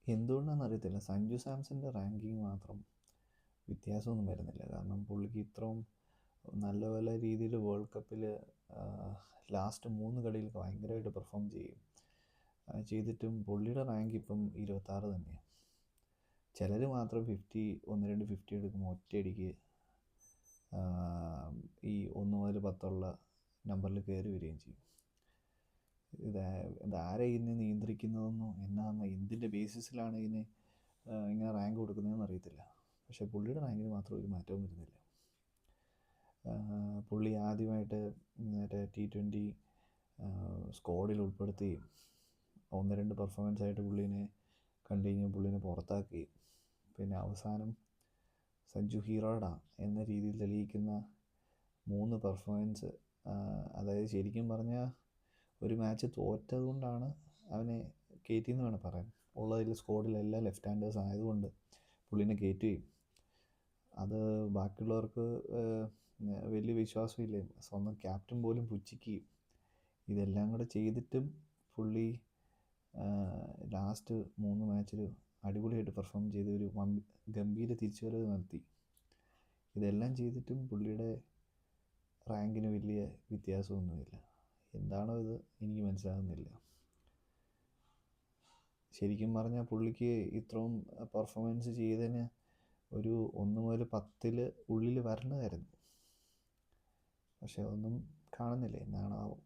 എന്തുകൊണ്ടാണെന്ന് അറിയത്തില്ല, സഞ്ജു സാംസൻ്റെ റാങ്കിങ് മാത്രം വ്യത്യാസമൊന്നും വരുന്നില്ല. കാരണം പുള്ളിക്ക് ഇത്രയും നല്ല നല്ല രീതിയിൽ വേൾഡ് കപ്പിൽ ലാസ്റ്റ് 3 കളിയിൽ ഭയങ്കരമായിട്ട് പെർഫോം ചെയ്തിട്ടും പുള്ളിയുടെ റാങ്ക് ഇപ്പം 26 തന്നെയാണ്. ചിലർ മാത്രം 50, 1-2 50 എടുക്കുമ്പോൾ ഒറ്റയടിക്ക് ഈ 1 മുതൽ 10 നമ്പറിൽ കയറി വരികയും ചെയ്യും. ഇതാരെ ഇതിനെ നിയന്ത്രിക്കുന്നതെന്നോ എന്തിൻ്റെ ബേസിസിലാണ് ഇങ്ങനെ റാങ്ക് കൊടുക്കുന്നതെന്ന് അറിയത്തില്ല. പക്ഷേ പുള്ളിയുടെ റാങ്കിന് മാത്രം ഒരു മാറ്റവും വരുന്നില്ല. പുള്ളി ആദ്യമായിട്ട് മറ്റേ T20 സ്ക്വാഡിൽ ഉൾപ്പെടുത്തി 1-2 പെർഫോമൻസ് ആയിട്ട് പുള്ളീനെ കണ്ടു കഴിഞ്ഞാൽ പുള്ളീനെ പുറത്താക്കുകയും പിന്നെ അവസാനം സഞ്ജു ഹീറോഡ എന്ന രീതിയിൽ തെളിയിക്കുന്ന 3 പെർഫോമൻസ്, അതായത് ശരിക്കും പറഞ്ഞാൽ ഒരു മാച്ച് തോറ്റത് കൊണ്ടാണ് അവനെ കയറ്റിയെന്ന് വേണം പറയാൻ. ഉള്ളതിൽ സ്ക്വാഡിലെല്ലാം ലെഫ്റ്റ് ഹാൻഡേഴ്സ് ആയതുകൊണ്ട് പുള്ളീനെ കയറ്റുകയും അത് ബാക്കിയുള്ളവർക്ക് വലിയ വിശ്വാസമില്ല, സ്വന്തം ക്യാപ്റ്റൻ പോലും പുച്ഛിക്കുകയും ഇതെല്ലാം കൂടെ ചെയ്തിട്ടും പുള്ളി ലാസ്റ്റ് 3 മാച്ചിൽ അടിപൊളിയായിട്ട് പെർഫോം ചെയ്ത് ഒരു ഗംഭീര തിരിച്ചുവരവ് നടത്തി. ഇതെല്ലാം ചെയ്തിട്ടും പുള്ളിയുടെ റാങ്കിന് വലിയ വ്യത്യാസമൊന്നുമില്ല. എന്താണോ ഇത് എനിക്ക് മനസ്സിലാകുന്നില്ല. ശരിക്കും പറഞ്ഞാൽ പുള്ളിക്ക് ഇത്രയും പെർഫോമൻസ് ചെയ്തതിന് ഒരു 1 മുതൽ 10 ഉള്ളിൽ വരേണ്ടതായിരുന്നു. പക്ഷെ ഒന്നും കാണുന്നില്ല, എന്താണാവോ.